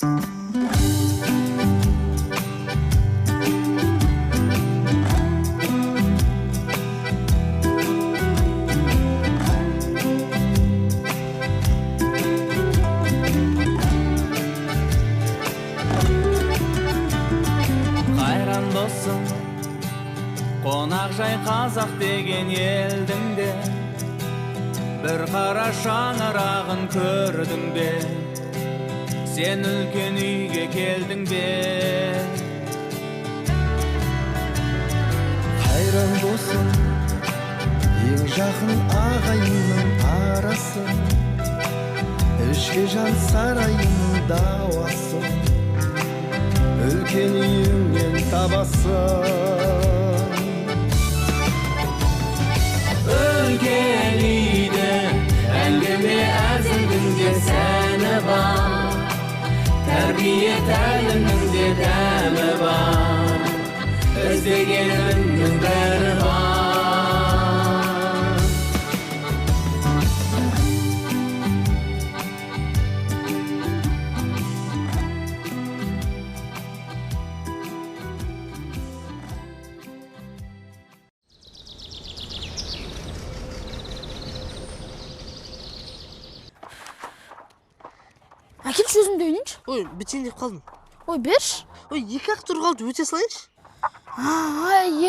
Қонақ жай қазақ деген елдің де бір қара шаңырағын көрдің бе? Сен үлкен үйге келдің бе? Қайран болсын ең жақын ағайынның арасы, ішкі жан сарайының дауасы, үлкен үйіңнен табасың. Үлкен үйді әңгіме әзілдің де сәні бар, тәрбие тәлімнің де дәмі бар, іздегеніңнің бәрі бар. Әкелші өзімді ойнайыншы. Ой, бітейін деп қалдым. Ой, берші. Ой, екі-ақ тұр қалды, өте салайыншы.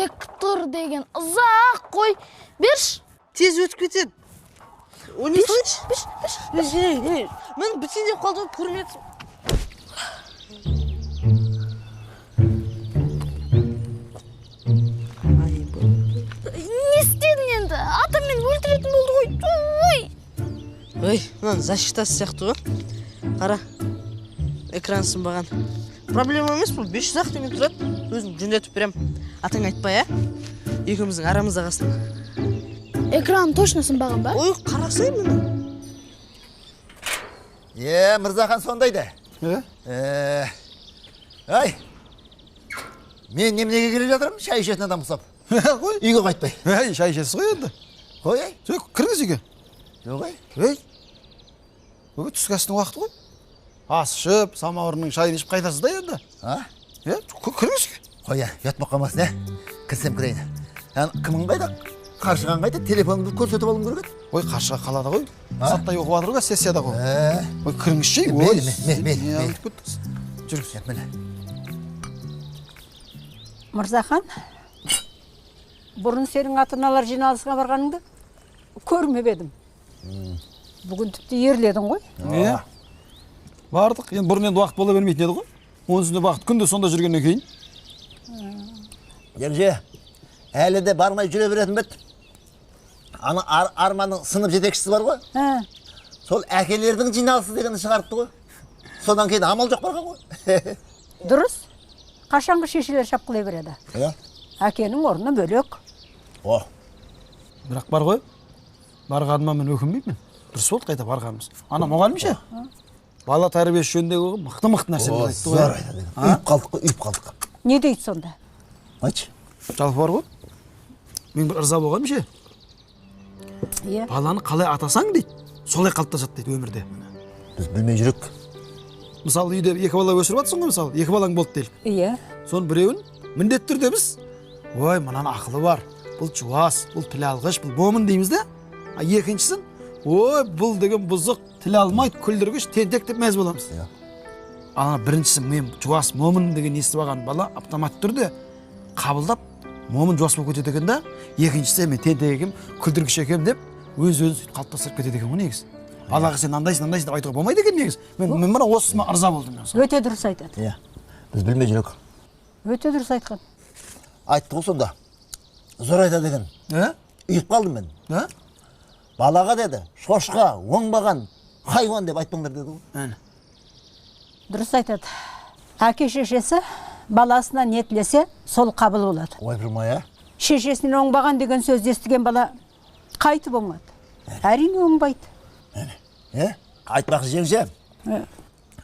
Екі тұр деген ұзақ қой. Берші. Тез өтіп кетеді. Ойнай салайыншы. Берші. Мен бітейін деп қалдым, көрмедім. Не істедің енді? Атам мені өлтіретін болды ғой. Ой, мынаны защитасы сияқты ғой. Қара, экран сынбаған. Проблема емес бұл, 500-ақ деген тұрады. Өзім жөндетіп берем. Атаң айтпай, екеуміздің арамызда қалсын. Экран точно сынбаған ба? Ой, қарасай мұны. Мырзахан сондайды. Ай, мен немнеге келе жатырмын, шай ішетін адам ұсап. Қой. Үйге қайтпай. Шай ішесіз ғой енді. Қой, Кіріңіз үйге. Жоқ, Бүгін түскі астың уақыты ғой. Ас ішіп, самауырының шайын ішіп қайтасыз да енді. Кіріңіз үйге. Қой, ұятмақ қалмасын, кірсем кірейін. Кімің қайда? Қаршыған қайда? Телефоныңды көрсетіп алым керек еді. Ой, қаршыға қалада ғой. Саттай оқып жатыр ғой, сессияда ғой. Ой, кіріңіз шей. Мейлі. Жүріңіз. Міне. Мырзахан, бұрын сенің ата-аналар жиналысқа барғаныңды көрмеп едім. Бүгін тіпті ерледің ғой. Бардық, енді бұрын енді уақыт бола бермейтін еді ғой. Оның үстінде уақыт күнде сонда жүргеннен кейін. Ерже, әлі де бармай жүре беретін бет. Ана Арманның сынып жетекшісі бар ғой. Сол әкелердің жиналысы дегенді шығарыпты ғой. Содан кейін амал жоқ барған ғой. Дұрыс. Қашанғы шешелер шапқылай береді. Әкенің орны бөлек. Бірақ бар ғой. Барғаныма мен өкінбеймін. Дұрыс болды қайта барғанымыз. Ана мұғалім ше? Бала тәрбиесі жөніндегі мықты нәрселер айтты ғой. Зор айтады. Үйіп қалдық. Не дейді сонда? Айтшы. Жалпы бар ғой. Мен бір ырза болғаным ше? Баланы қалай атасаң дейді, солай қалыптасады дейді өмірде. Біз білмей жүрек. Мысалы үйде екі бала өсіріп жатсың ғой, мысалы, екі балаң болды дейік. Иә. Соның біреуін міндетті түрде біз, ой, мынаның ақылы бар, бұл жуас, бұл тіл алғыш, бұл момын дейміз де. Екіншісін, ой, бұл деген бұзық, тіл алмайды, күлдіргіш, тентек деп мәз боламыз. Ана біріншісі мен жуас, момын деген естіп алған бала автомат түрде қабылдап, момын жуас болып кетеді екен да. Екіншісі мен тентек екем, күлдіргіш екем деп өз-өзін сөйтіп қалыптастырып кетеді екен ғой негізі. Балаға сен андайсың деп айтуға болмайды екен негізі. Мен мына осысына ырза болдым мен. Өте дұрыс айтады. Біз білмей жүрек. Өте дұрыс айтқан. Айтты ғой сонда. Зор айтады екен. Үйіп қалдым мен. Балаға деді, шошқа, оңбаған, хайуан деп айтпаңдар деді ғой. Дұрыс айтады. Әке шешесі баласына не тілесе, сол қабыл болады. Ой, білмай, Шешесінен оңбаған деген сөзді естіген бала қайтып оңмады. Әрине оңбайды. Айтпақшы жеңше.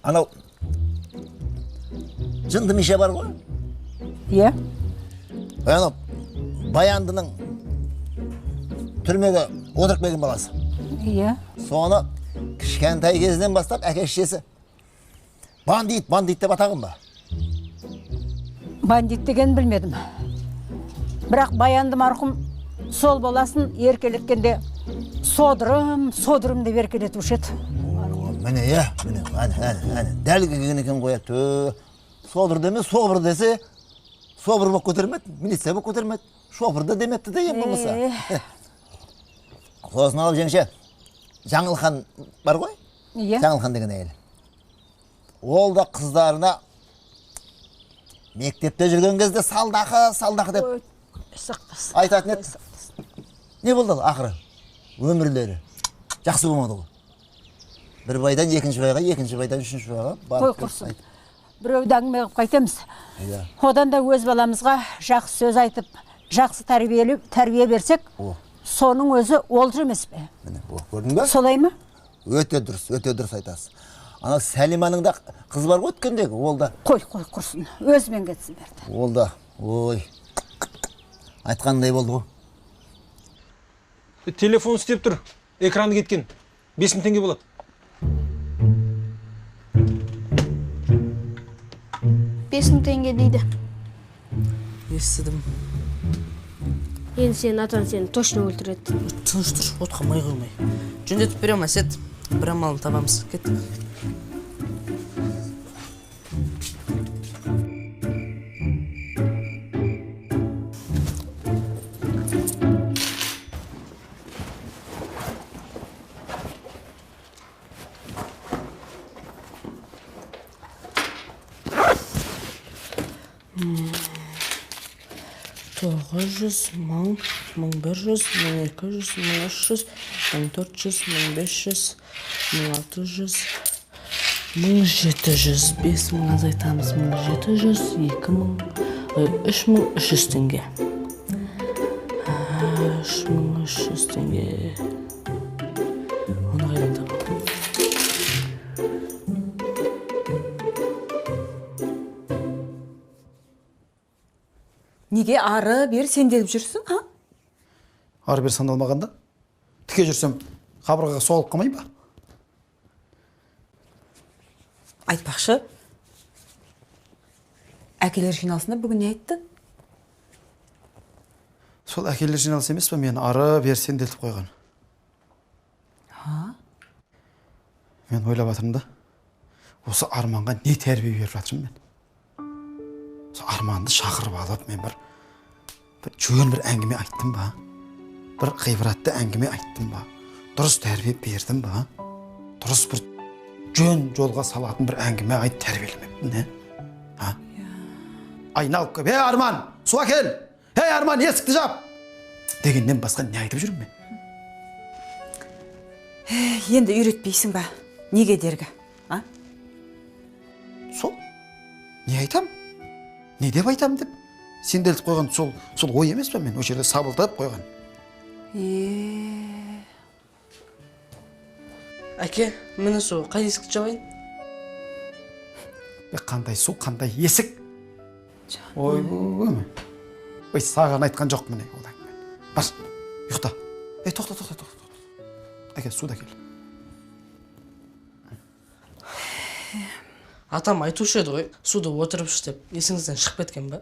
Анау жынды миша бар ғой? Иә. Анау Баяндының түрмеге отырып келген баласы. Иә. Соны кішкентай кезінен бастап әке шешесі Бандит деп атағын ба? Бандит деген білмедім. Бірақ баянды марқұм сол баласын еркелеткенде содырым деп еркелетуші еді. Міне, міне, әне, дәл келген екен қояды. Содыр деме, собыр десе, собыр боп көтермеді, милиция боп көтермеді, шофыр да деметті де ең болмаса. Сосын алып жеңше, Жаңылхан бар ғой? Иә. Жаңылхан деген әйел. Ол да қыздарына мектепте жүрген кезде салдақы деп айтатын еді. Не болды ақыры? Өмірлері жақсы болмады ғой. Bir baydan екінші байға, екінші байдан үшінші байға Қой құрсын. Біреуді әңгіме қылып қайтеміз. Одан да өз баламызға жақсы сөз айтып, жақсы тәрбие берсек, соның өзі олжа емес пе? Міне, көрдің бе? Солай ма? Өте дұрыс айтасыз. Ана Сәлиманың да қыз бар ғой өткендегі, ол да. Қой құрсын. Өзімен кетсін берді. Ол да, ой. Айтқандай болды ғой. Телефон істеп тұр. Экраны кеткен. 5000 теңге болады. $5.000 дейді. Естідім. Енді сен атан сені точно өлтіреді. Тыныш тұр, отқа май қоймай. Жөндетіп берем, әсет. Бір амалын табамыз. Кеттік. Тоғыз жүз, 1000, 1100, 1200, 1300, 1400, 1500, 1600, 1700, 5000 азайтамыз, 1700, 2000, 3300 теңге. 3300 теңге. Оны қайдан табамын? Неге ары бер сенделіп жүрсің, а? Ары бер сандалмағанда, тіке жүрсем, қабырғаға соғылып қалмай ба? Айтпақшы, әкелер жиналысында бүгін не айтты? Сол әкелер жиналыс емес па, мен ары бер сенделтіп қойған. Мен ойлап жатырмын да, осы Арманға не тәрбие беріп жатырмын мен? Арманды шақырып алып, мен бір жөн бір әңгіме айттым ба? Бір ғибратты әңгіме айттым ба? Дұрыс тәрбие бердім ба? Дұрыс бір жөн жолға салатын бір әңгіме айтып тәрбиелемеппін, не? Айналып кеп, Арман, су әкел! Арман, есікті жап! Дегеннен басқа не айтып жүрмін мен? Енді үйретпейсің ба? Неге дергі? Сол? Не айтам? Не деп айтам деп? Сенделтіп қойған сол ой емес па мен? О жерде сабылтып қойған. Әке, мені су, қай есікті жабайын? Қандай су, қандай есік? Ой, ой, саған айтқан жоқ міне. Бар, ұйықта. Тоқта. Әке, суда кел. Атам айтушы еді ғой, суды отырып іштеп, есіңізден шығып кеткен ба?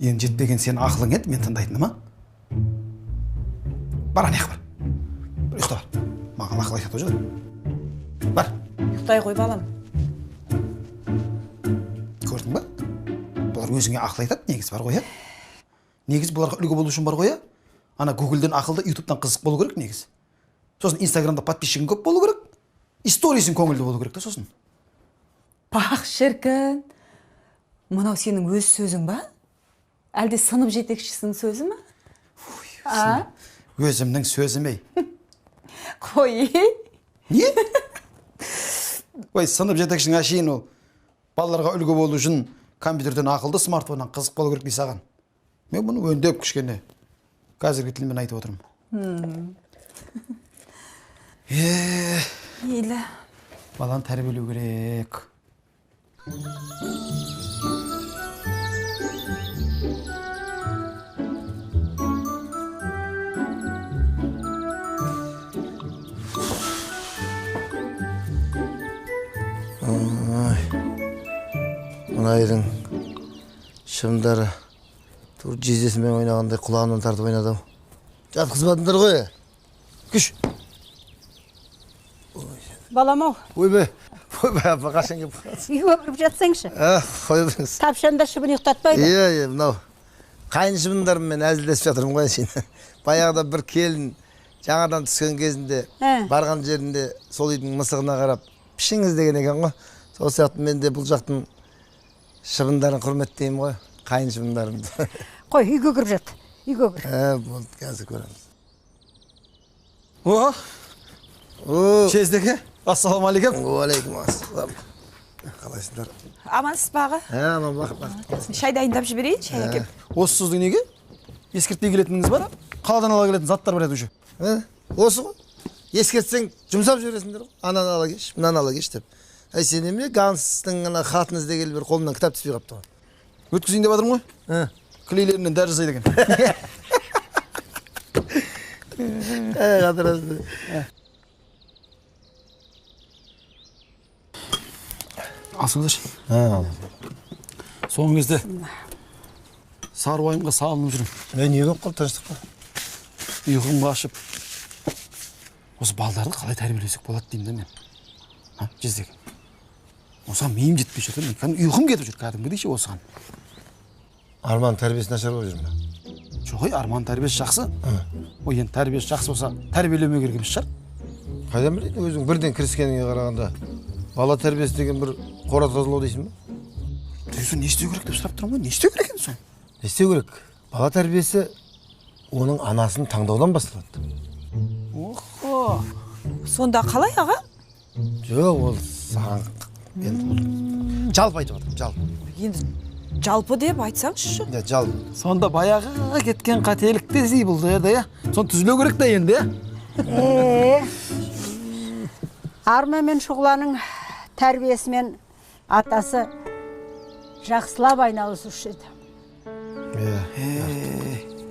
Енді жетпеген сен ақылың еді, мен тыңдайтыны ма? Бар, ане бар. Ұйықта бар. Маған ақыл айтады өжі. Бар. Ұйықтай қой балам. Көрдің ба? Бұлар өзіңе ақыл айтады, негіз бар ғой, Негіз бұларға үлгі болу үшін бар ғой, Ана Гуглден ақылды, Ютубтан қызық болу керек, негіз. Сосын Инстаграмда подписчигің көп болу керек. Историясын көңілді болу керек та сосын. Бақ шіркін. Мынау сенің өз сөзің ба? Әлде сынып жетекшісінің сөзі ма? Өзімнің сөзім ей. Қой. Не? Ой, сынып жетекшінің әшейін ол. Балаларға үлгі болу үшін компьютерден ақылды, смартфоннан қызық болу керек дей саған. Мен бұны өндеп кішкене қазіргі тілмен айтып отырмын. Ейлі. Баланы тәрбиелеу керек. Шынайдың шымдары тур жездесімен ойнағандай құлағынан тартып ойнады. Жатқызбадыңдар ғой. Күш. Балам-ау, Ойбай апа қашан келіп қалдыңыз? үйге кіріп жатсаңшы. Қоя беріңіз. Тапшанда шыбын ұйықтатпайды. Иә, мынау қайын шыбындарыммен әзілдесіп жатырмын ғой сен. Баяғыда бір келін жаңадан түскен кезінде барған жерінде сол үйдің мысығына қарап пішіңіз деген екен ғой. Сол сияқты мен де бұл жақтың шыбындарын құрметтеймін ғой, қайын шыбындарымды. Қой, үйге кіріп жат. Үйге кір. Болды, қазір көреміз. Шездеке, ассалаумағалейкум. Уалейкум ассалам. Қалайсыңдар? Амансыз ба аға? Аман бақыт. Шай дайындап жіберейін, шай әкеп. Осы сөздің неге? Ескертпей келетініңіз бар? Қаладан ала келетін заттар бар еді уже. Осы ғой. Ескертсең жұмсап жібересіңдер ғой. Ананы ала кеш, мынаны ала кеш деп. Сен неме Ганстың хатын іздегелі бір қолымнан кітап түспей қапты ғой. Өткізейін деп жатырмын ғой. Клейлерінен дәрі жасайды екен. Қатырасың. Алсыңыздаршы. Соңғы кезде сары уайымға салынып жүрмін. Не көп қол тыныштық па? Ұйқым қашып. Осы балдарды қалай тәрбиелесек болады деймін да мен. Жездек. Осыған миым жетпей жүр. Ұйқым кетіп жүр кәдімгі дейші осыған. Арман тәрбиесі нашар болып жүр ме? Жоқ, арман тәрбиесі жақсы. Ой, енді тәрбиесі жақсы болса, тәрбиелемеу керек емес шығар. Қайдан білейін, өзің бірден кіріскеніңе қарағанда бала тәрбиесі деген бір қора тазалау дейсің ба? Түйсін, не істеу керек деп сұрап тұрмын ғой, не істеу керек екен соң? Не істеу керек? Бала тәрбиесі оның анасын таңдаудан басталады. Охо. Сонда қалай аға? Жоқ, ол саған енді жалпы айтып жатырмын, жалпы. Енді жалпы деп айтсаңшы. Жалпы. Сонда баяғы кеткен қателік те зей болды еді, соны түзілу керек та енді. Арма мен Шұғланың тәрбиесімен атасы жақсылап айналысушы еді.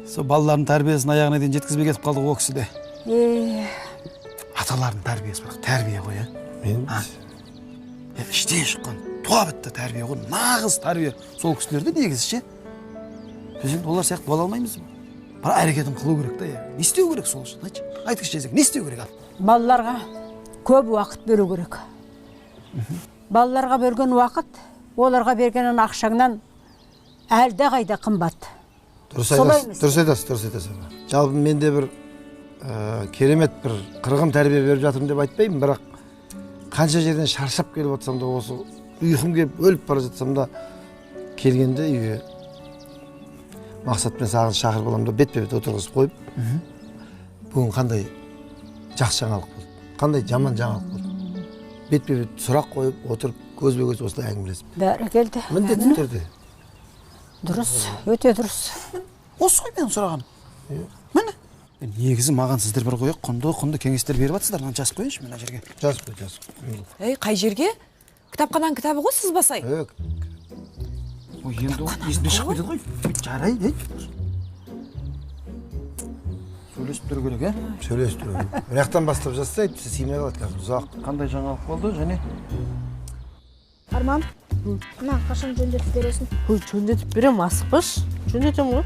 Сол балалардың тәрбиесін аяғына дейін жеткізбей кетіп қалды ол кісі де. Аталардың тәрбиесі бірақ тәрбие ғой, Мен іштен шыққан туа бітті тәрбие ғой, нағыз тәрбие. Сол кісілерді негізі ше. Біз енді олар сияқты бола алмаймыз. Бірақ әрекетін қылу керек та. Не істеу керек сол үшін? Айтқыш жезек, не істеу керек? Балаларға көп уақыт бөлу керек. Балаларға берген уақыт, оларға берген ақшаңнан әлде қайда қымбат. Дұрыс айтасыз. Жалпы менде бір керемет бір қырғын тәрбие беріп жатырмын деп айтпаймын, бірақ қанша жерден шаршап келіп отырсам да, осы ұйқым келіп өліп бара жатсам да, келгенде үйге мақсатпен саған шақырып аламын да бетпе-бет отырғызып қойып, бүгін қандай жақсы жаңалық болды, қандай жаман жаңалық болды. Бетпе-бет сұрақ қойып, отырып, көзбе-көз осылай әңгімелесіп. Бәрекелді. Міндетті түрде. Дұрыс, өте дұрыс. Осы ғой мен сұрағаным. Міне. Негізі маған сіздер бір қойық, құнды кеңестер беріп жатсыздар. Мына жазып қойыңызшы мына жерге. Жазып қой. Қай жерге? Кітапхананың кітабы ғой, сызбасай. Ой, енді есімде шығып кетеді ғой. Жарайды, сөйлесіп тұру керек, Сөйлесіп тұру керек. Бірақтан бастап жазса, сіз симай қалады қазір ұзақ. Қандай жаңалық болды және? Арман, мына қашан жөндетіп бересің? Жөндетіп берем, асықпаш. Жөндетем ғой.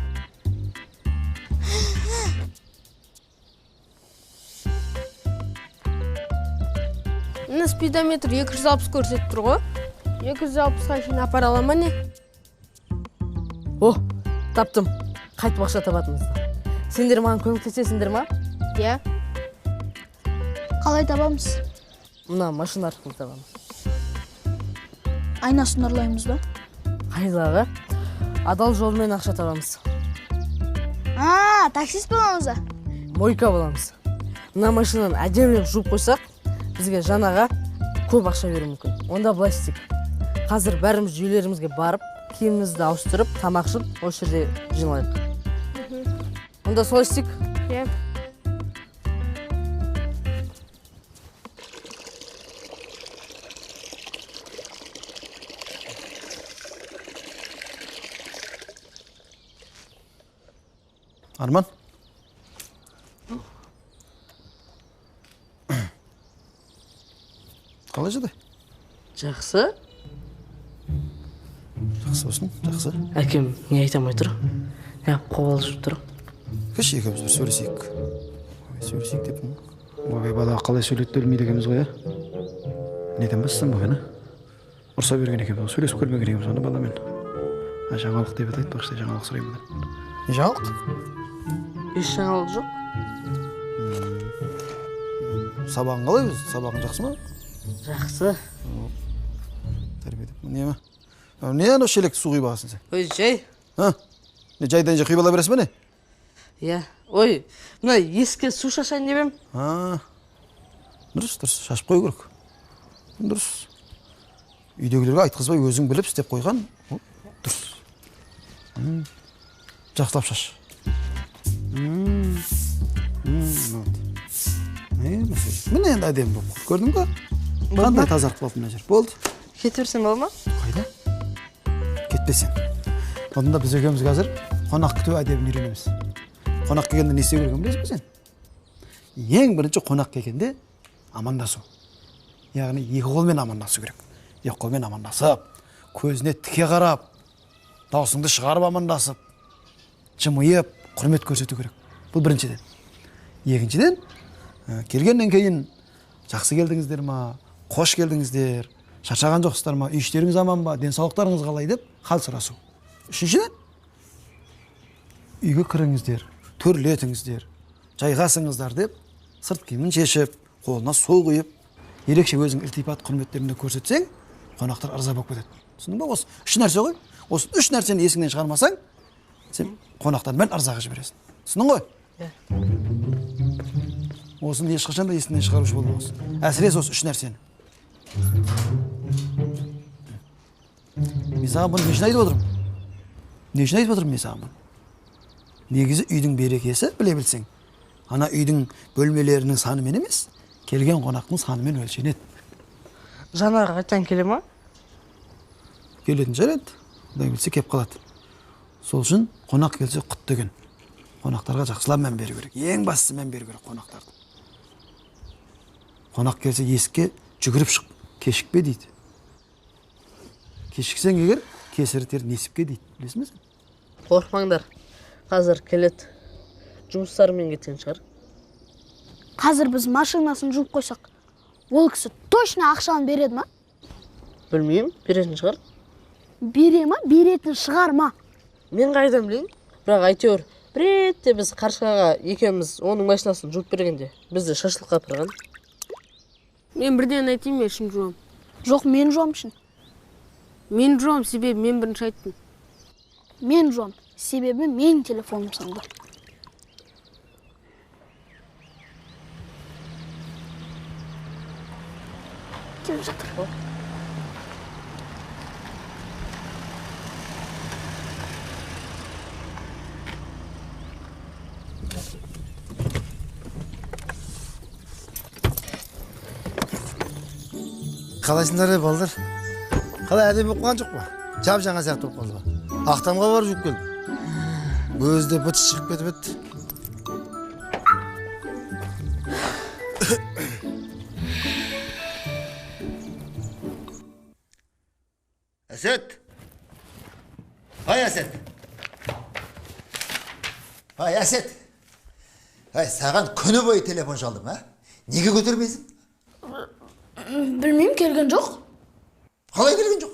Мына спидометр 260 көрсетіп тұр ғой. 260-ға шейін апара ала ма не? Таптым. Қайтып ақша табатынымызды. Сендер маған көмектесесіңдер ма? Иә. Қалай табамыз? Мына машина арқылы табамыз. Айнасын ұрлаймыз ба? Қайдағы? Адал жолмен ақша табамыз. Таксист боламыз ба? Мойка боламыз. Мына машинаны әдемілеп жуып қойсақ, бізге жанаға көп ақша беру мүмкін. Онда былай істейік. Қазір бәріміз үйлерімізге барып, киімімізді ауыстырып, тамақ ішіп, осы жерде жиналайық. Онда солай істейік. Иә. Арман? Қалай жады? Жақсы. Жақсы болсын, жақсы. Әкем не айтамай тұр? Қобалжып тұр. Кеш екеуміз бір сөйлесейік. Сөйлесейік деп. Ой, бала қалай сөйлетті білмейді екенбіз ғой, Неден бастасам бүгін, Ұрса берген екенбіз, сөйлесіп көрмеген екенбіз оны баламен. Жаңалық деп атайды, бақшта жаңалық сұраймын мен. Не жаңалық? Еш жаңалық жоқ. Сабағың қалай өз? Сабағың жақсы ма? Жақсы. Тәрбиедеп. Не ма? Не ана шелекті су құйып ағасың сен? Ой, жай. Не жайдан же құйып ала бересің бе не? Иә. Ой, мына есікке су шашайын деп ем. Дұрыс, шашып қою керек. Дұрыс. Үйдегілерге айтқызбай өзің біліп істеп қойған. Дұрыс. Жақсылап шаш. Міне енді әдемі болып. Көрдің бе? Қандай тазарып қалды мына жер. Болды. Кете берсем бола ма? Қайда? Кетпесен. Онда біз екеуміз қазір қонақ күту әдебін үйренеміз. Қонақ келгенде не істеу керек білесің бе сен? Ең бірінші қонақ келгенде амандасу. Яғни екі қолмен амандасу керек. Екі қолмен амандасып, көзіне тіке қарап, даусыңды шығарып амандасып, жымиып, құрмет көрсету керек. Бұл біріншіден. Екіншіден, келгеннен кейін жақсы келдіңіздер ма, қош келдіңіздер, шаршаған жоқсыздар ма, үй іштеріңіз аман ба, денсаулықтарыңыз қалай деп хал сұрасу. Үшіншіден, үйге кіріңіздер, төрлетіңіздер, жайғасыңыздар деп сырт киімін шешіп, қолына су құйып, ерекше өзің ілтипат құрметтеріңді көрсетсең, қонақтар ырза болып кетеді. Түсіндің ба? Осы үш нәрсе ғой. Осы үш нәрсені есіңнен шығармасаң, сен қонақтардың бәрін ырзаға жібересің. Түсіндің ғой? Осыны ешқашан да есіңнен шығарушы болмағыз. Әсіресе осы үш нәрсені. Мен саған бұны не үшін айтып отырмын? Не үшін айтып отырмын мен саған бұны? Негізі үйдің берекесі, біле білсең, ана үйдің бөлмелерінің санымен емес, келген қонақтың санымен өлшенеді. Жанарға қайтан келе ма? Келетін жарайды. Құдай білсе кеп қалады. Сол үшін қонақ келсе құтты күн. Қонақтарға жақсылап мән беру керек. Ең бастысы мән беру керек қонақтарды. Қонақ келсе есікке жүгіріп шық, кешікпе дейді. Кешіксең егер кесірі тер несіпке дейді. Білесің бе сен? Қорқмаңдар. Қазір келеді. Жұмыстарымен кеткен шығар. Қазір біз машинасын жуып қойсақ, ол кісі точно ақшаны береді ма? Білмеймін, беретін шығар. Бере ма? Беретін шығар ма? Мен қайдан білейін? Бірақ әйтеуір, бір ретте біз Қаршығаға екеуміз оның машинасын жуып бергенде, бізді шашлыққа апарған. Мен бірден айтайын ба, шын жуам? Жоқ, мен жуам шын. Мен жуам, себебі мен бірінші айттым. Мен жуам, себебі мен телефоным сынды. Келіп жатыр. Қалайсыңдар балдар? Қалай әдемі болып қалған жоқ па? Жап жаңа сияқты болып қалды ба? Ақтамға барып жүріп келдім. Өзі де быт шығып кетіп еді. Әсет! Ай, Әсет! Ай, Әсет! Ай, саған күні бойы телефон шалдым, а? Неге көтермейсің? Білмеймін, келген жоқ. Қалай келген жоқ?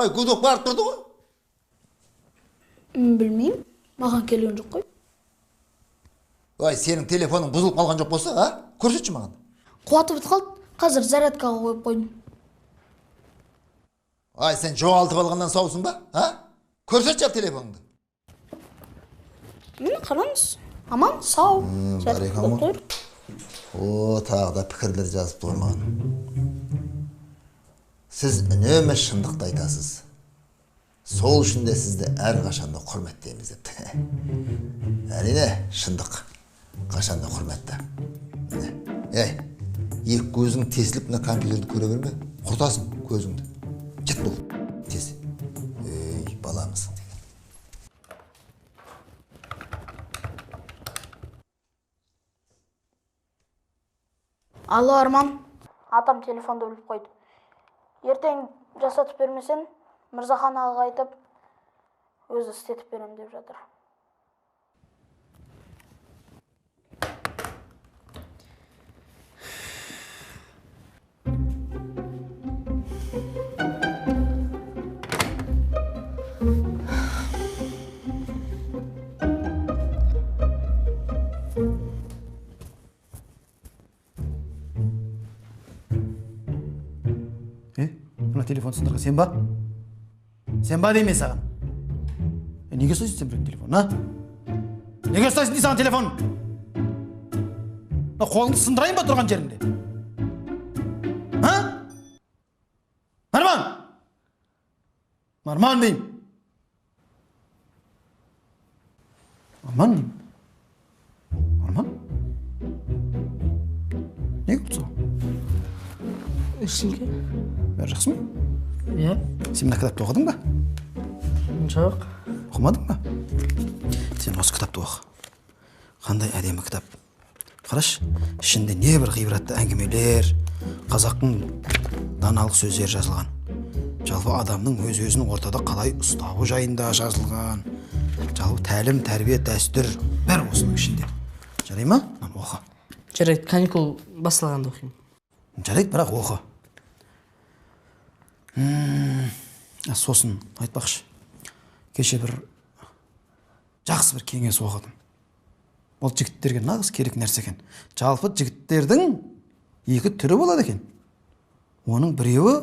Ай, гудок барып тұрды ғой? Білмеймін, маған келген жоқ қой. Ай, сенің телефоның бұзылып қалған жоқ болса, а? Көрсетші маған. Қуаты бітіп қалды, қазір зарядкаға қойып қойдым. Ай, сен жоғалтып алғаннан саусың ба? А? Көрсетші телефоныңды. Мені қараңыз, аман, сау. Барекам ма? О, тағы да пікірлер жазып тұр маған. Сіз үнемі шындықты айтасыз. Сол үшін де сізді әр қашанда құрметтейміз депті. Әрине, шындық қашанда құрметті. Ей, екі көзің тесіліп мына компьютерді көре берме. Құртасың көзіңді. Жет бол, тез. Ей, баламысың деген. Алло, Арман. Атам телефонды біліп қойды. Ертең жасатып бермесен, Мырзахан аға айтып, өзі істетіп берем деп жатыр. Мына телефон сындырға сен ба? Сен ба деймін саған? Неге ұстайсың сен біреудің телефонын, а? Неге ұстайсың дей саған телефон? Қолыңды сындырайын ба тұрған жеріңде? А? Нарман! Нарман деймін. Нарман деймін. Нарман? Неге ұлтсы? Ештеңке? Бәрі жақсы ма? Иә. Сен мына кітапты оқыдың ба? Жоқ. Оқымадың ба? Сен осы кітапты оқы. Қандай әдемі кітап. Қарашы, ішінде небір ғибратты әңгімелер, қазақтың даналық сөздері жазылған. Жалпы адамның өз-өзін ортада қалай ұстауы жайында жазылған. Жалпы тәлім, тәрбие, дәстүр бәрі осының ішінде. Жарай ма? Оқы. Жарайды, каникул басталғанда оқимын. Жарайды, бірақ оқы. Сосын айтпақшы, кеше бір жақсы бір кеңес оқыдым. Ол жігіттерге нағыз керек нәрсе екен. Жалпы жігіттердің екі түрі болады екен. Оның біреуі,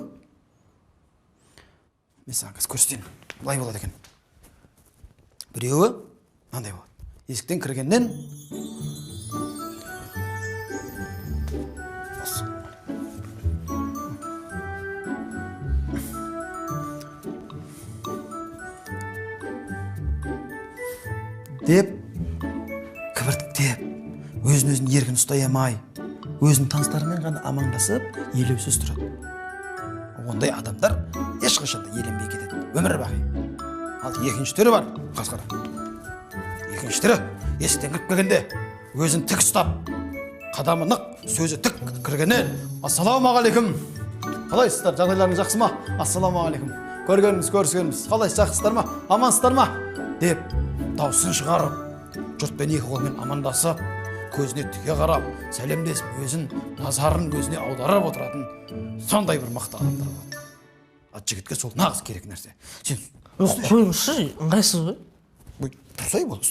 мен саған көрсетейін, былай болады екен. Біреуі мынандай болады. Есіктен кіргеннен деп, кібіртіктеп, өзін еркін ұстай алмай, өзінің таныстарымен ғана амандасып, елеусіз тұрады. Ондай адамдар ешқашанда еленбей кетеді, өмір бақи. Ал екінші түрі бар, қасқара. Екінші түрі, есіктен кіріп келгенде, өзін тік ұстап, қадамы нық, сөзі тік кіргеннен, ассаламағалейкум. Қалайсыздар, жағдайларыңыз жақсы ма? Ассаламағалейкум. Көргеніміз, қалайсыз, жақсыздар ма? Амансыздар ма? Деп, даусын шығарып, жұртпен екі қолмен амандасып, көзіне тіке қарап, сәлемдесіп, өзін назарын өзіне аударып отыратын сондай бір мықты адамдар болады. Жігітке сол нағыз керек нәрсе. Сен қойыңызшы, ыңғайсыз ғой? Тұрсай бол,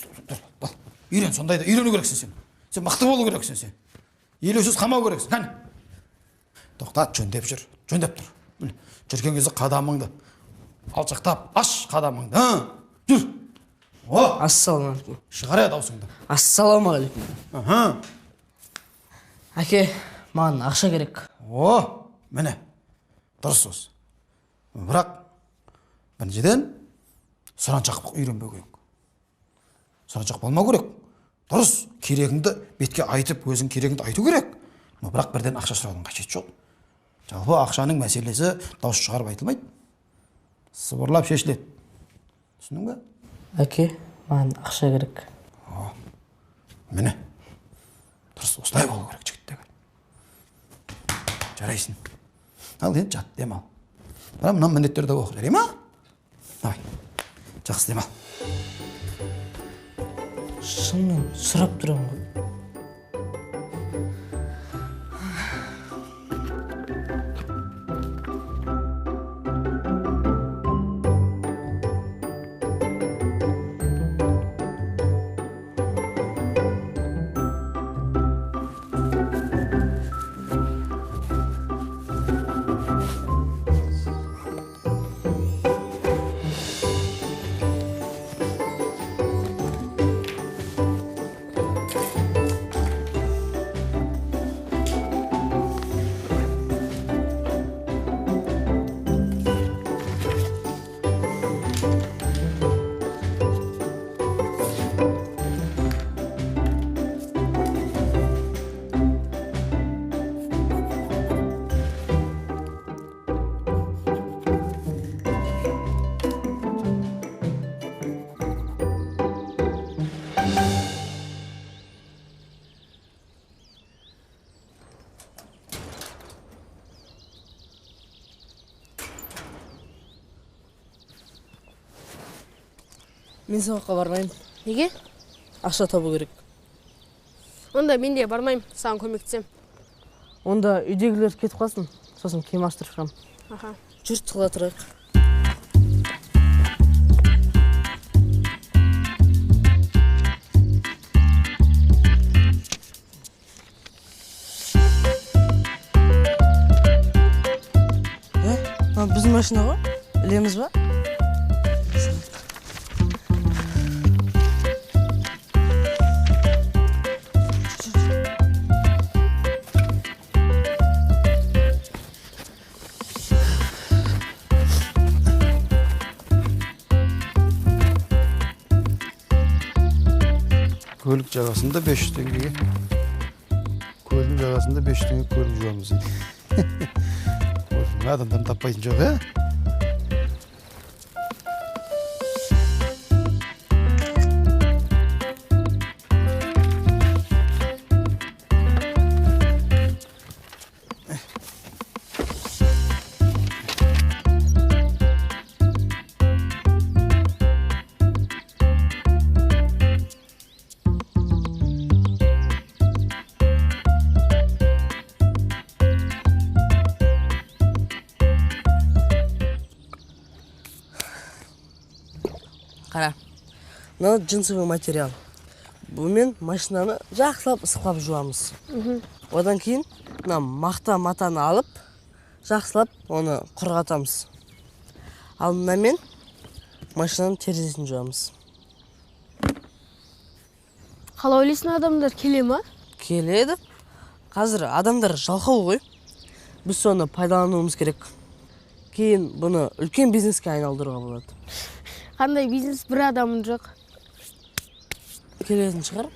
үйрен, сондайда үйрену керексің сен. Сен мықты болу керексің сен. Елеусіз қамау керексің. Кәне. Тоқтат, жөндеп жүр, жөндеп тұр. Жүрген кезде қадамыңды алшақтап, аш қадамыңды. Жүр. Ассаламағалейкум. Шығар даусыңды. Ассаламағалейкум. Әке, маған ақша керек. Міне, дұрыс осы. Бірақ, біріншіден, сұраншақ үйренбеу керек. Сұраншақ болмау керек. Дұрыс, керегіңді бетке айтып, өзің керегіңді айту керек. Бірақ бірден ақша сұраудың қажеті жоқ. Жалпы ақшаның мәселесі дауыс шығарып айтылмайды. Сыбырлап шешіледі. Түсінің бе? Әке, маған ақша керек. Міне, дұрыс, осылай болу керек жігіттегі. Жарайсың. Ал енді жат, демал. Бірақ мұнан міндеттерді оқы, жарай ма? Давай, жақсы демал. Шынымен сұрап тұрам ғой. Мен сабаққа бармаймын. Неге? Ақша табу керек. Онда мен де бармаймын, саған көмектесем. Онда үйдегілер кетіп қалсын, сосын киім аштырып шығамын. Аха. Жүр, тығыла тұрайық. Біздің машина ғой? Ілеміз ба? Көлік жағасында 500 теңгеге. Көлдің жағасында 500 теңге көлік жуамыз дейді. Адамдан таппайтын жоқ, ә? Қара, мынау джинсовый материал. Бұмен машинаны жақсылап ысқылап жуамыз. Одан кейін мына мақта матаны алып, жақсылап оны құрғатамыз. Ал мынамен машинаның терезесін жуамыз. Қалай ойлайсың, адамдар келе ма? Келеді. Қазір адамдар жалқау ғой. Біз соны пайдалануымыз керек. Кейін бұны үлкен бизнеске айналдыруға болады. Қандай бизнес, бір адамын жоқ. Келетін шығар.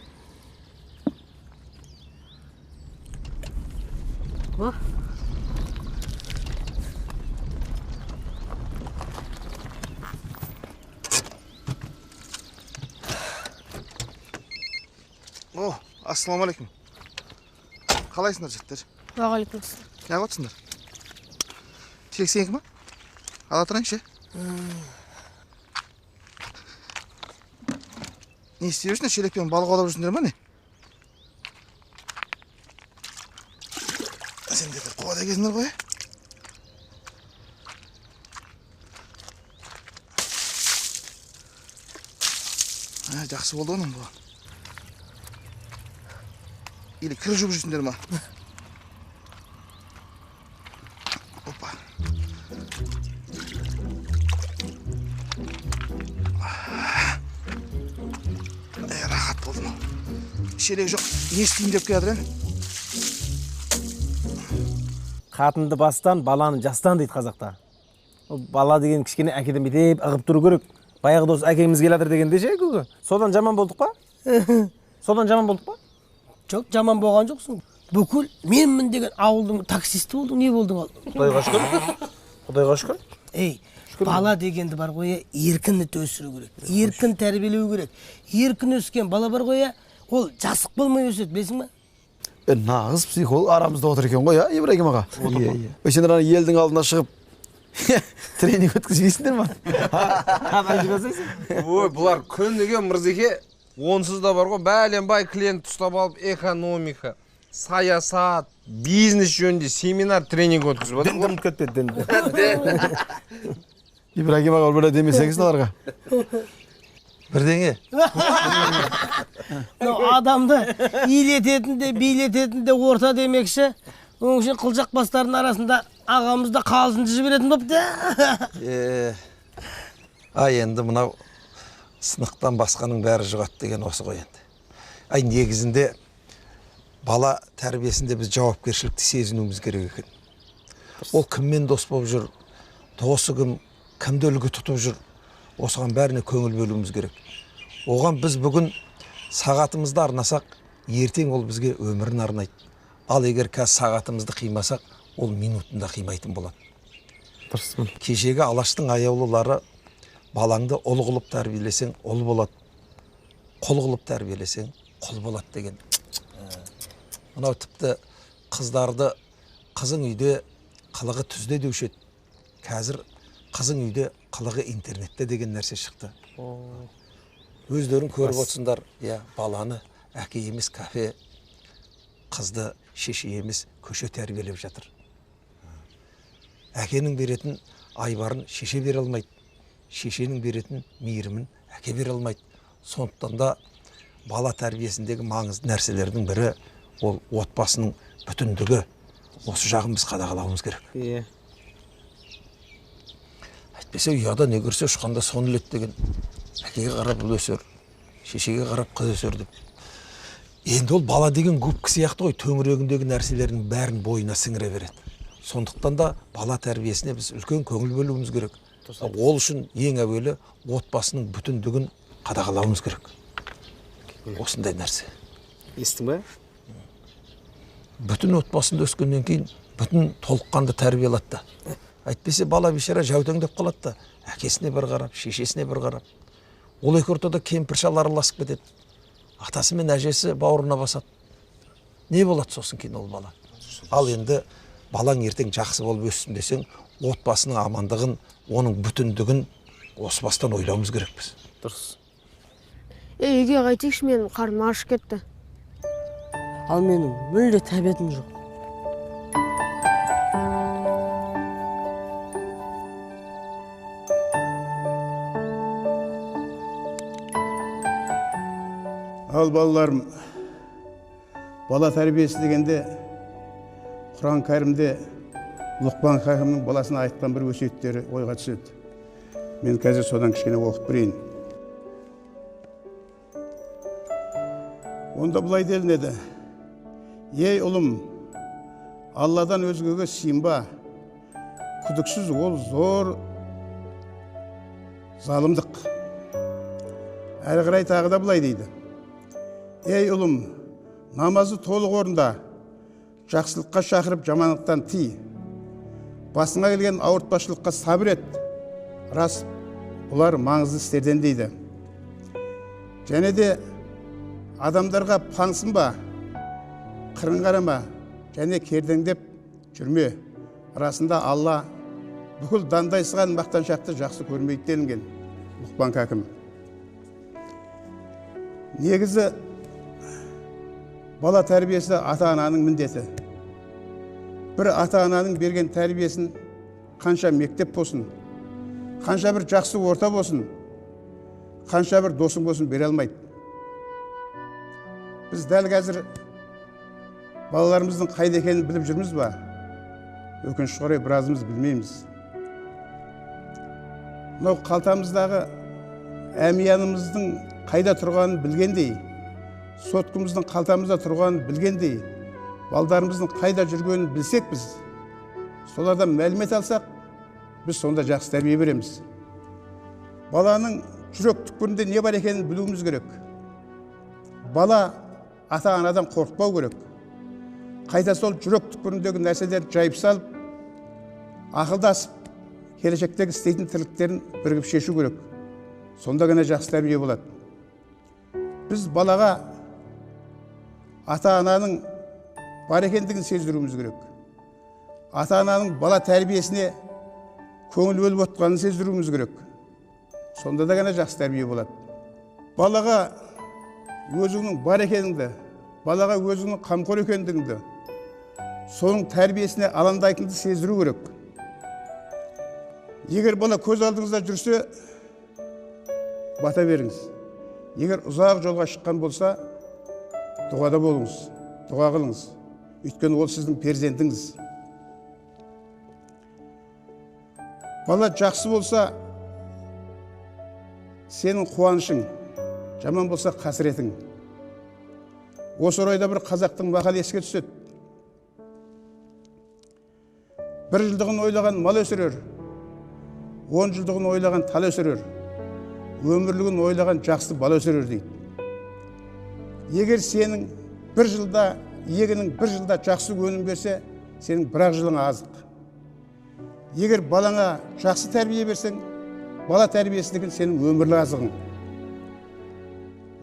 О, ассалаумағалейкум. Қалайсыңдар жігіттер? Уағалейкум. Неғып отырсыңдар? Шек сенікі ма? Ала тұрайыншы. Не істеп жүрсіңдер? Шелекпен балық аулап жүрсіңдер ма не? Сендер қуада кезіңдер ғой? Жақсы болды оның бұл. Или кір жуып жүрсіңдер ма? Опа. Рахат болды ма? Шелек жоқ, не істейін деп келатыр ең? Қатынды бастан, баланы жастан дейді қазақта. Бала деген кішкене әкеден бетеп ығып тұру керек. Баяғы дос әкеміз келатыр дегенде ше көгі. Содан жаман болдық па? Содан жаман болдық па? Жоқ, жаман болған жоқсың. Бүкіл менмін деген ауылдың таксисті болдың, не болдың ал? Құдайға шүкір. Құдайға шүкір. Ей, бала дегенді бар ғой, еркінді өсіру керек. Еркін тәрбиелеу керек. Еркін өскен бала бар ғой, ол жасық болмай өседі, білесің ба? Нағыз психолог арамызда отыр екен ғой, Ибрагим аға. Сендер елдің алдына шығып тренинг өткізбейсіңдер ма? Ой, бұлар күніге Мырзеке, онсыз да бар ғой, бәленбай клиент ұстап алып, экономика, саясат, бизнес жөнінде семинар, тренинг өткізіп отыр. Діндім көтпеді, дінді. Ибрагим аға, бір демесеңіз оларға. Бірдеңе. Адамды илететінде, билететінде орта демекші, оның үшін қылжақ бастардың арасында ағамызда қалжыңды жіберетін бопты. Енді мынау сынықтан басқаның бәрі жұғады деген осы ғой енді. Негізінде бала тәрбиесінде біз жауапкершілікті сезінуіміз керек екен. Ол кіммен дос болып жүр, досы кім, кімді үлгі тұтып жүр, осыған бәріне көңіл бөлуіміз керек. Оған біз бүгін сағатымызды арнасақ, ертең ол бізге өмірін арнайды. Ал егер қазір сағатымызды қимасақ, ол минутында қимайтын болады. Дұрыспын. Кешегі Алаштың аяулылары балаңды ұл қылып тәрбиелесең, ұл болады. Құл қылып тәрбиелесең, құл болады деген. Мынау тіпті қыздарды қызың үйде, қылығы түзде деуші еді. Қазір қызың үйде, қылығы интернетте деген нәрсе шықты. өздерің көріп отырсыңдар, баланы әке емес кафе, қызды шеше емес көше тәрбиелеп жатыр. Әкенің беретін айбарын шеше бере алмайды, шешенің беретін мейірімін әке бере алмайды. Сондықтан да бала тәрбиесіндегі маңызды нәрселердің бірі ол отбасының бүтіндігі. Осы жағын біз қадағалауымыз керек. Әйтпесе ұяда не көрсе ұшқанда соны іледі деген. Әкеге қарап ұл өсер, шешеге қарап қыз өсер деп. Енді ол бала деген губка сияқты ғой, төңірегіндегі нәрселердің бәрін бойына сіңіре береді. Сондықтан да бала тәрбиесіне біз үлкен көңіл бөлуіміз керек. Ол үшін ең әуелі отбасының бүтіндігін қадағалауымыз керек. Осындай нәрсе. Естің бе? Бүтін отбасында өскеннен кейін бүтін толыққанды тәрбие алады да. Әйтпесе бала бейшара жәутеңдеп қалады да, әкесіне бір қарап, шешесіне бір қарап. Ол екі ортада кемпір-шал араласып кетеді. Атасы мен әжесі бауырына басады. Не болады сосын кейін ол бала? Ал енді балаң ертең жақсы болып өссін десең, отбасының амандығын, оның бүтіндігін осы бастан ойлауымыз керекпіз. Дұрыс. Үйге қайтейікші, менің қарным ашып кетті. Ал менің мүлде тәбетім жоқ. Ал балаларым, бала тәрбиесі дегенде Құран кәрімде Лұқман хакімнің баласына айтқан бір өсиеттері ойға түседі. Мен қазір содан кішкене оқып берейін. Онда былай делінеді: ей ұлым, Алладан өзгеге сыйынба, күдіксіз ол зор залымдық. Әрі қарай тағы да былай дейді: ей ұлым, намазы толық орында, жақсылыққа шақырып жамандықтан тый, басыңа келген ауыртпашылыққа сабыр ет. Рас, бұлар маңызды істерден дейді. Және де адамдарға паңсынба, қырын қарама, және кердеңдеп жүрме. Расында Алла бүкіл дандайсыған мақтаншақты жақсы көрмейді делінген Лұқман хакім. Негізі бала тәрбиесі ата-ананың міндеті. Бір ата-ананың берген тәрбиесін қанша мектеп болсын, қанша бір жақсы орта болсын, қанша бір досың болсын бере алмайды. Біз дәл қазір балаларымыздың қайда екенін біліп жүрміз ба? Өкінішке орай біразымыз білмейміз. Мынау қалтамыздағы әмиянымыздың қайда тұрғанын білгендей, соткымыздың қалтамызда тұрғанын білгендей, балдарымыздың қайда жүргенін білсек біз, солардан мәлімет алсақ, біз сонда жақсы тәрбие береміз. Баланың жүрек түкпірінде не бар екенін білуіміз керек. Бала ата-анадан қорықпау керек. Қайта сол жүрек түкпіріндегі нәрселерді жайып салып, ақылдасып, келешектегі істейтін тірліктерін бірігіп шешу керек. Сонда ғана жақсы тәрбие болады. Біз балаға ата-ананың бар екендігін сездіруіміз керек. Ата-ананың бала тәрбиесіне көңіл бөліп отқанын сездіруіміз керек. Сонда да ғана жақсы тәрбие болады. Балаға өзіңнің бар екеніңді, балаға өзіңнің қамқор екендігіңді, соның тәрбиесіне алаңдайтынды сездіру керек. Егер бала көз алдыңызда жүрсе, бата беріңіз. Егер ұзақ жолға шыққан болса, дұғада болыңыз, дұға қылыңыз. Өйткені ол сіздің перзентіңіз. Бала жақсы болса, сенің қуанышың, жаман болса қасіретің. Осы орайда бір қазақтың мақалы еске түседі. Бір жылдығын ойлаған мал өсірер, 10 жылдығын ойлаған тал өсірер, өмірлігін ойлаған жақсы бала өсірер дейді. Егер сенің бір жылда, егінің бір жылда жақсы өнім берсе, сенің бір-ақ жылың азық. Егер балаңа жақсы тәрбие берсең, бала тәрбиесі деген сенің өмірлі азығың.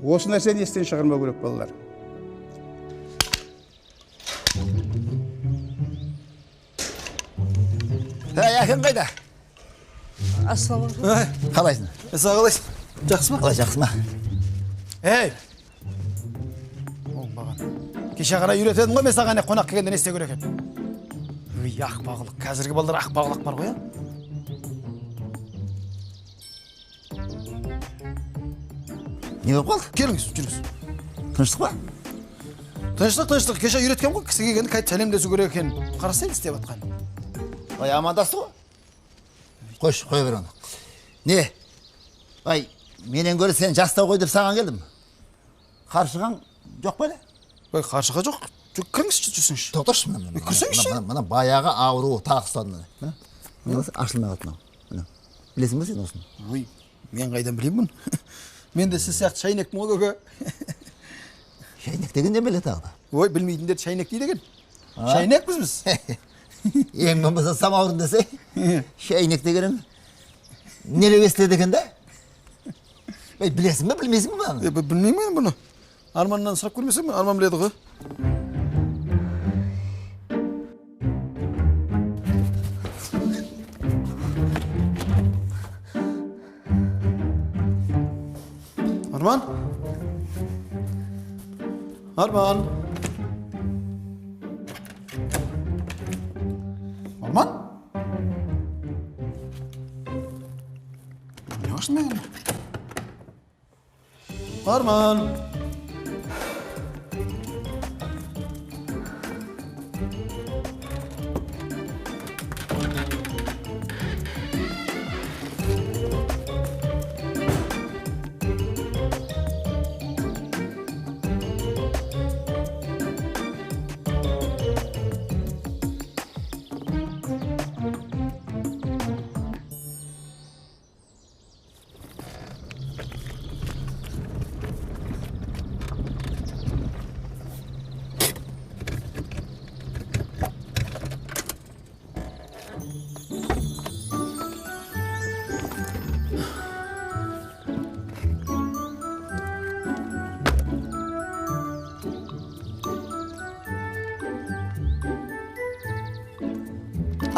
Осы нәрсені естен шығармау керек балалар. Әкең қайда? Ассалаумағалейкум. Қалайсың? Сау қалайсың? Жақсы ма? Қалай жақсы ма? Ey! Оңбаған. Кеше қарай үйретедім ғой мен саған қонақ келгенде не істеу керек екен. Үй, ақпағылық. Қазіргі балдар ақпағылық бар ғой, Не болып қалды? Келіңіз, жүріңіз. Тыныштық па? Тыныштық. Кеше үйреткен ғой, кісі келгенде қайт сәлемдесу керек екен. Қарасай істеп жатқан. Ай, амандасты ғой. Қойшы, қоя бер оны. Не? Ай, менен гөрі сен жастау ғой деп саған келдім. Қаршыған жоқ па әле? Ой, қаршыға жоқ. Кіріңізші, жүрсіңші. Тоқтаршы Кірсеңші. Мына баяғы ауруы тағы ұстады. Ашылмай қалды мынау. Білесің бе сен осыны? Ой, мен қайдан білемін? Мен де сіз сияқты шайнекпін ғой көке. Шайнек деген не біле тағы да? Ой, білмейтіндер шайнек дейді екен. Шайнекпіз біз. Ең болмаса самаурын десе, шайнек дегенің нелеп естіледі екен да? Білесің бе, білмейсің бе бұны? Білмеймін бұны. Арманнан сұрап көрмесем, Арман біледі ғой. Arman? Arman? Arman? Ne yapıyorsun ben? Arman?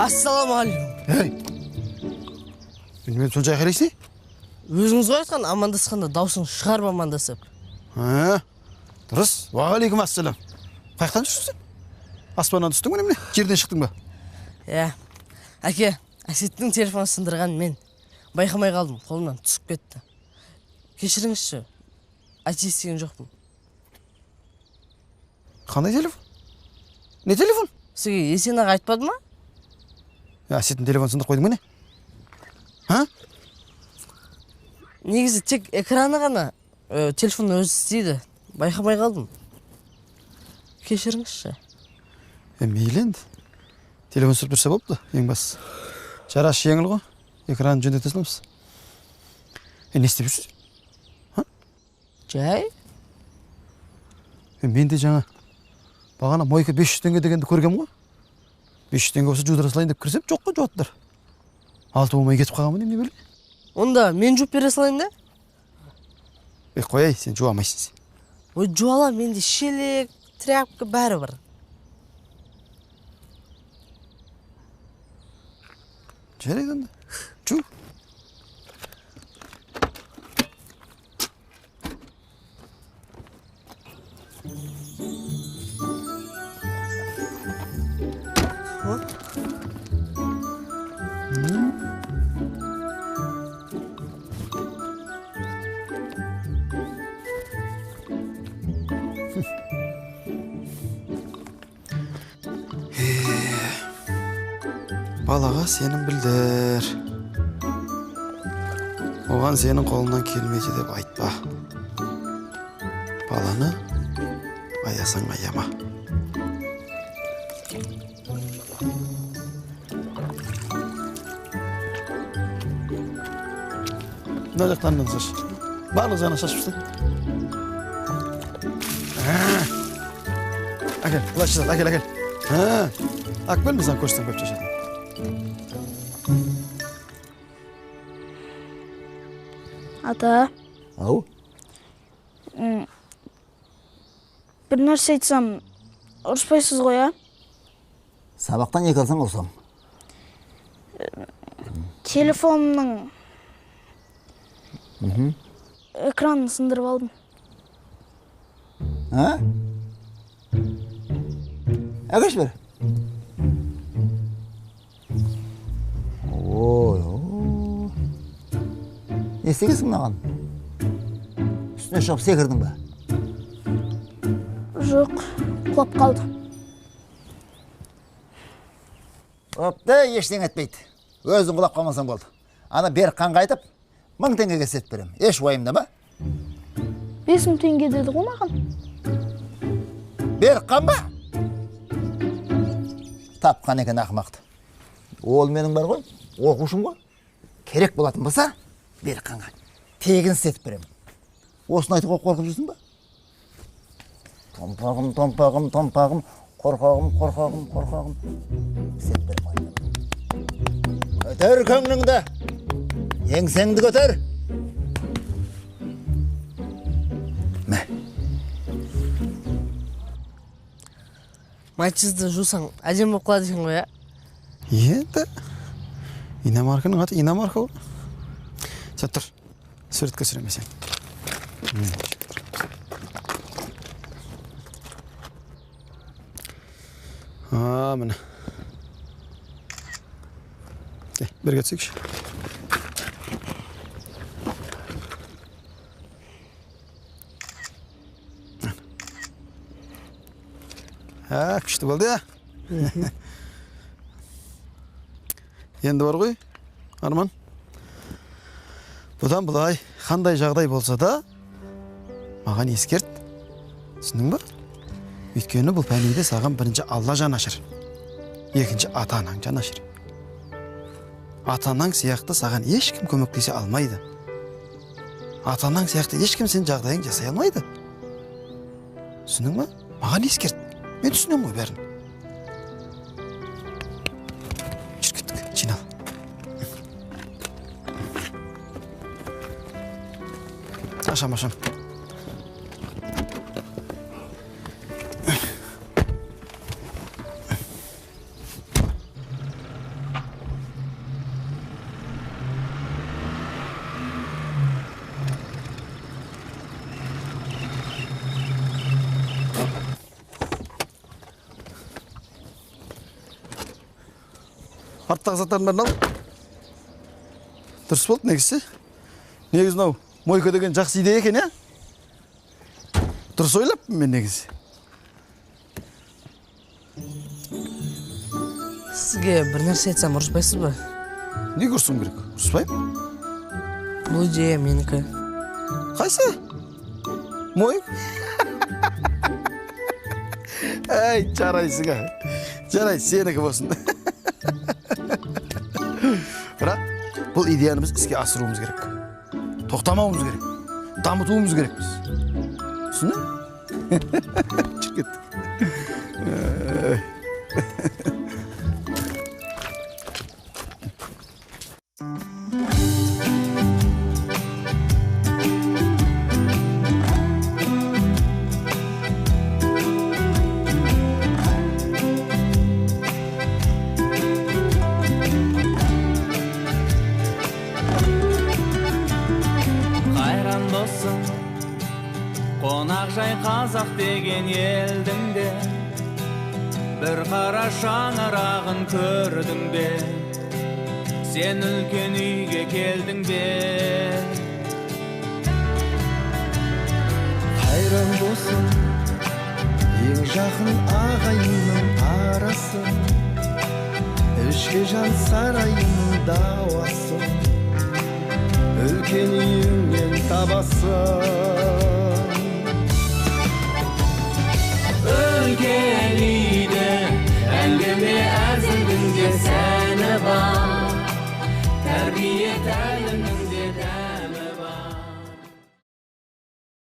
Ассалаумағалейкум. Ей! Мен сонша қарайсың? Өзіңіз ғой айтқан амандасқанда даусың шығарып амандасып. Дұрыс. Уағалейкум ассалам. Қаяқтан жүрсің сен? Аспаннан түстің бе немене? Жерден шықтың ба? Әке, Әсеттің телефон сындырған мен. Байқамай қалдым, қолымнан түсіп кетті. Кешіріңізші, әте естіген жоқпын. Қандай телефон? Не телефон? Сізге Есен аға айтпады ма? Әсеттің телефон сындырып қойдың ба не? Негізі тек экраны ғана, телефон өзі істейді. Байқамай қалдым. Кешіріңізші. Мейлі енді. Телефон сұрып тұрса болыпты, ең бас. Жарас жеңіл ғой, экранын жөндете саламыз. Не істеп жүрсіз? Жай? Мен де жаңа бағана мойка 500 теңге дегенді көргем ғой. 500 теңге болса жудыра салайын деп кірсем, жоқ қой жуаттыр. Алты болмай кетіп қалғанмын не біле? Онда мен жуып бере салайын да? Қояй, сен жуа алмайсың сен. Ой, жуала, менде шелек, тряпка бәрі бар. Жарайды онда. Жу. Балаға сенің білдір. Оған сенің қолынан келмейді деп айтпа. Баланы аясаң аяма. Мына жақтарынан шаш. Барлық жағынан шашып тастайын. Әкел, былай шашады, әкел. Акбел мызан көрсең көп шашады. Ата. Ау? Бір нәрсе айтсам, ұрыспайсыз ғой, Сабақтан екі алсаң ұрсам. Телефонның экранын сындырып алдым. Ha? Әкеш бер. Ой. Не істегенсің мынаған? Үстіне шығып секірдің ба? Жоқ, құлап қалды. Опты, ештеңе етпейді. Өзің құлап қалмасаң болды. Ана бер қанға айтып, 1000 теңгеге сетіп берем. Еш уайымдама. 5000 теңге деді ғой маған. Бер қан ба? Тапқан екен ақымақты. Ол менің бар ғой, оқушым ғой. Керек болатын болса, бер қанға. Тегін сетіп берем. Осыны айтуға қорқып жүрсің ба? Томпағым, томпағым, томпағым, қорқағым, қорқағым, қорқағым. Сетіп берем. Көтер көңліңді. Еңсеңді көтер. Мә. Матчызды жусаң, әдем болып қалады екен ғой, я? Енді. Иномарканың аты Иномарка ғой. Сен тұр. Суретке сүремесен. Міне. Бірге түсейікші. Күшті болды, я? Енді бар ғой, Арман. Бұдан бұлай, қандай жағдай болса да, маған ескерт. Түсіндің ба? Өйткені бұл пәнейде саған бірінші Алла жан ашыр. Екінші ата-анаң жан ашыр. Ата-анаң сияқты саған ешкім көмектесе алмайды. Ата-анаң сияқты ешкім сен жағдайың жасай алмайды. Түсіндің ба? Маған ескерт. Мен түсінем ғой бәрін. Жүр кеттік, жинал. Ашам. Арттағы заттардың бәрін ал. Дұрыс болды, негізі. Негізі мынау мойка деген жақсы идея екен, я? Дұрыс ойлаппын мен негізі. Сізге бір нәрсе айтсам ұрыспайсыз ба? Неге ұрысуым керек? Ұрыспайым? Бұл идея менікі. Қайсы? Мойк? Әй, жарайсың, жарай, сенікі болсын. Бірақ бұл идеяны біз іске асыруымыз керек. Тоқтамауымыз керек. Дамытуымыз керек біз. Түсіндің? Жүр кеттік. Қонақ жай қазақ деген елдің де бір қара шаңырағын көрдің бе? Сен үлкен үйге келдің бе? Қайран болсын ең жақын ағайынның арасы, ішкі жан сарайының дауасы, үлкен үйіңнен табасы.